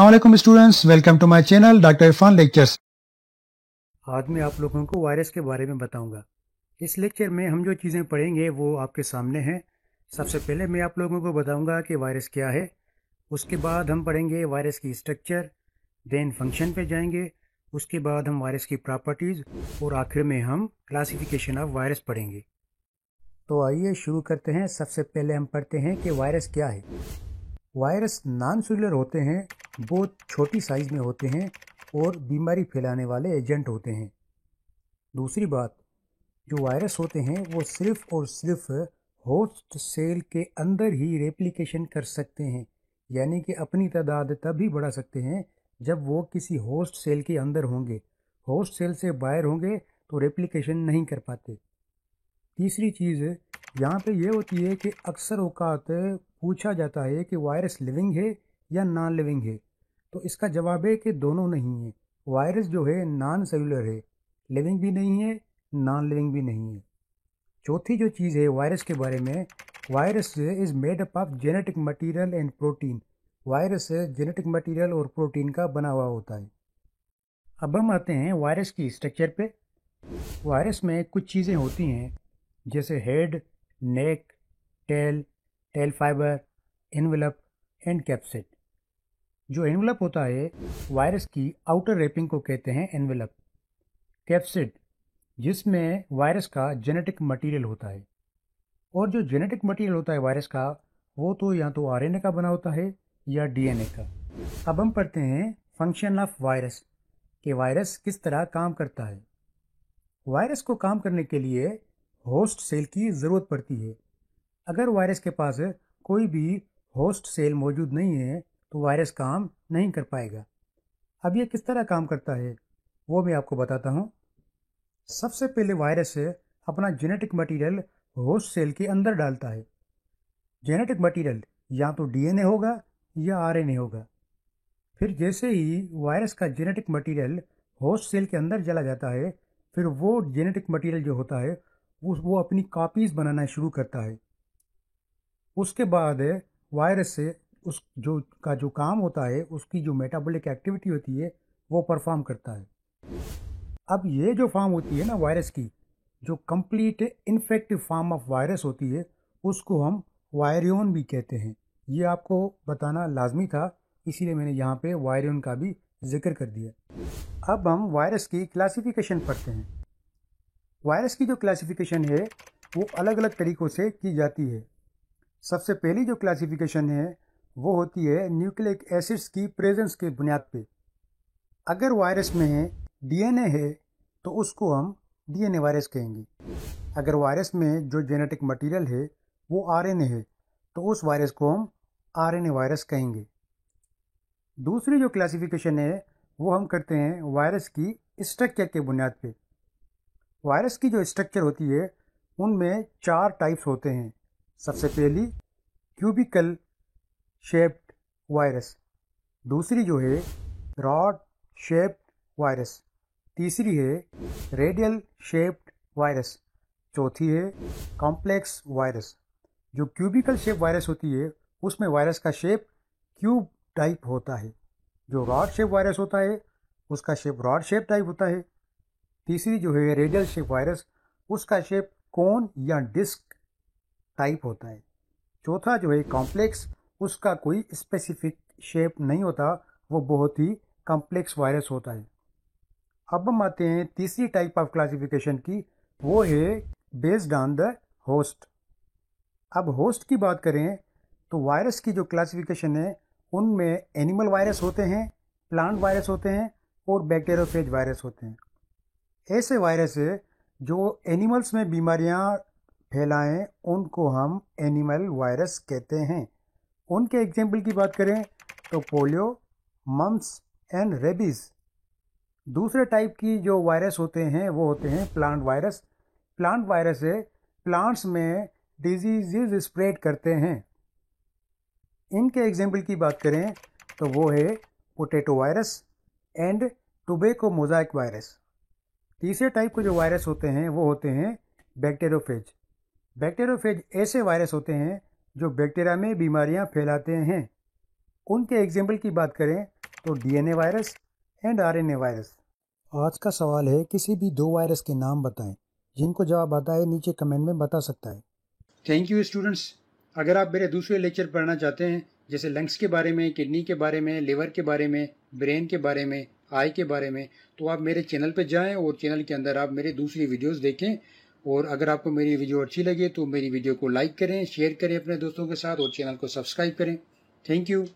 अस्सलाम students, welcome to my channel doctor Irfan lectures. आज मैं आप लोगों को वायरस के बारे में बताऊंगा। इस लेक्चर में हम जो चीज़ें पढ़ेंगे वो आपके सामने हैं। सबसे पहले मैं आप लोगों को बताऊंगा कि वायरस क्या है। उसके बाद हम पढ़ेंगे वायरस की स्ट्रक्चर, देन फंक्शन पे जाएंगे। उसके बाद हम वायरस की प्रॉपर्टीज़ और आखिर में हम क्लासिफिकेशन ऑफ वायरस पढ़ेंगे। तो आइए शुरू करते हैं। सबसे पहले हम पढ़ते हैं कि वायरस क्या है। वायरस नॉन सेलुलर होते हैं, बहुत छोटी साइज़ में होते हैं और बीमारी फैलाने वाले एजेंट होते हैं। दूसरी बात, जो वायरस होते हैं वो सिर्फ और सिर्फ होस्ट सेल के अंदर ही रेप्लिकेशन कर सकते हैं, यानी कि अपनी तादाद तभी बढ़ा सकते हैं जब वो किसी होस्ट सेल के अंदर होंगे। होस्ट सेल से बाहर होंगे तो रेप्लिकेशन नहीं कर पाते। तीसरी चीज़ यहाँ पे ये होती है कि अक्सर औकात पूछा जाता है कि वायरस लिविंग है या नॉन लिविंग है, तो इसका जवाब है कि दोनों नहीं है। वायरस जो है नॉन सेलुलर है, लिविंग भी नहीं है, नॉन लिविंग भी नहीं है। चौथी जो चीज़ है वायरस के बारे में, virus is made up of genetic material and protein. Virus genetic material और प्रोटीन का बना हुआ होता है। अब हम आते हैं वायरस की स्ट्रक्चर पे। वायरस में कुछ चीज़ें होती हैं जैसे head, neck, tail, tail fibre, envelope and capsid. जो एनवेलप होता है वायरस की आउटर रैपिंग को कहते हैं एनवेलप। कैप्सिड जिसमें वायरस का जेनेटिक मटेरियल होता है, और जो जेनेटिक मटेरियल होता है वायरस का वो तो या तो आरएनए का बना होता है या डीएनए का। अब हम पढ़ते हैं फंक्शन ऑफ वायरस कि वायरस किस तरह काम करता है। वायरस को काम करने के लिए होस्ट सेल की ज़रूरत पड़ती है। अगर वायरस के पास कोई भी होस्ट सेल मौजूद नहीं है तो वायरस काम नहीं कर पाएगा। अब ये किस तरह काम करता है वो मैं आपको बताता हूँ। सबसे पहले वायरस अपना जेनेटिक मटेरियल होस्ट सेल के अंदर डालता है। जेनेटिक मटेरियल या तो डीएनए होगा या आरएनए होगा। फिर जैसे ही वायरस का जेनेटिक मटेरियल होस्ट सेल के अंदर चला जाता है, फिर वो जेनेटिक मटेरियल जो होता है वो अपनी कॉपीज़ बनाना शुरू करता है। उसके बाद वायरस से उस जो काम होता है, उसकी जो मेटाबॉलिक एक्टिविटी होती है वो परफॉर्म करता है। अब ये जो फॉर्म होती है ना वायरस की, जो complete infective form of virus होती है, उसको हम वायरियन भी कहते हैं। ये आपको बताना लाजमी था, इसीलिए मैंने यहाँ पे वायरियन का भी जिक्र कर दिया। अब हम वायरस की क्लासिफिकेशन पढ़ते हैं। वायरस की जो क्लासिफिकेशन है वो अलग अलग तरीक़ों से की जाती है। सबसे पहली जो क्लासिफिकेशन है वो होती है न्यूक्लिक एसिड्स की प्रेजेंस के बुनियाद पे। अगर वायरस में डीएनए है तो उसको हम डीएनए वायरस कहेंगे। अगर वायरस में जो जेनेटिक मटेरियल है वो आरएनए है तो उस वायरस को हम आरएनए वायरस कहेंगे। दूसरी जो क्लासिफिकेशन है वो हम करते हैं वायरस की स्ट्रक्चर के बुनियाद पे। वायरस की जो स्ट्रक्चर होती है उनमें 4 टाइप्स होते हैं। सबसे पहली क्यूबिकल शेप्ड वायरस, दूसरी जो है रॉड शेप्ड वायरस, तीसरी है रेडियल शेप्ड वायरस, चौथी है कॉम्प्लेक्स वायरस। जो क्यूबिकल शेप वायरस होती है उसमें वायरस का शेप क्यूब टाइप होता है। जो रॉड शेप वायरस होता है उसका शेप रॉड शेप टाइप होता है। तीसरी जो है रेडियल शेप वायरस, उसका शेप कोन या डिस्क टाइप होता है। चौथा जो है कॉम्प्लेक्स, उसका कोई स्पेसिफिक शेप नहीं होता, वो बहुत ही कॉम्प्लेक्स वायरस होता है। अब हम आते हैं तीसरी टाइप ऑफ क्लासिफिकेशन की, वो है बेस्ड ऑन द होस्ट। अब होस्ट की बात करें तो वायरस की जो क्लासिफिकेशन है उनमें एनिमल वायरस होते हैं, प्लांट वायरस होते हैं और बैक्टीरियोफेज वायरस होते हैं। ऐसे वायरस जो एनिमल्स में बीमारियां फैलाएं उनको हम एनिमल वायरस कहते हैं। उनके एग्जाम्पल की बात करें तो पोलियो, मम्स एंड रेबीज़। दूसरे टाइप की जो वायरस होते हैं वो होते हैं plant virus. Plant virus plants में डिजीज़ स्प्रेड करते हैं। इनके एग्जाम्पल की बात करें तो वो है potato virus and tobacco mosaic virus. तीसरे टाइप के जो वायरस होते हैं वो होते हैं बैक्टीरियोफेज। बैक्टीरियोफेज ऐसे वायरस होते हैं जो बैक्टीरिया में बीमारियां फैलाते हैं। उनके एग्जाम्पल की बात करें तो DNA virus and RNA virus. आज का सवाल है, किसी भी 2 वायरस के नाम बताएं। जिनको जवाब आता है नीचे कमेंट में बता सकता है। Thank you students. अगर आप मेरे दूसरे लेक्चर पढ़ना चाहते हैं, जैसे लंग्स के बारे में, किडनी के बारे में, लिवर के बारे में, ब्रेन के बारे में, आई के बारे में, तो आप मेरे चैनल पर जाएं और चैनल के अंदर आप मेरी दूसरी वीडियोस देखें। और अगर आपको मेरी वीडियो अच्छी लगे तो मेरी वीडियो को लाइक करें, शेयर करें अपने दोस्तों के साथ और चैनल को सब्सक्राइब करें। Thank you.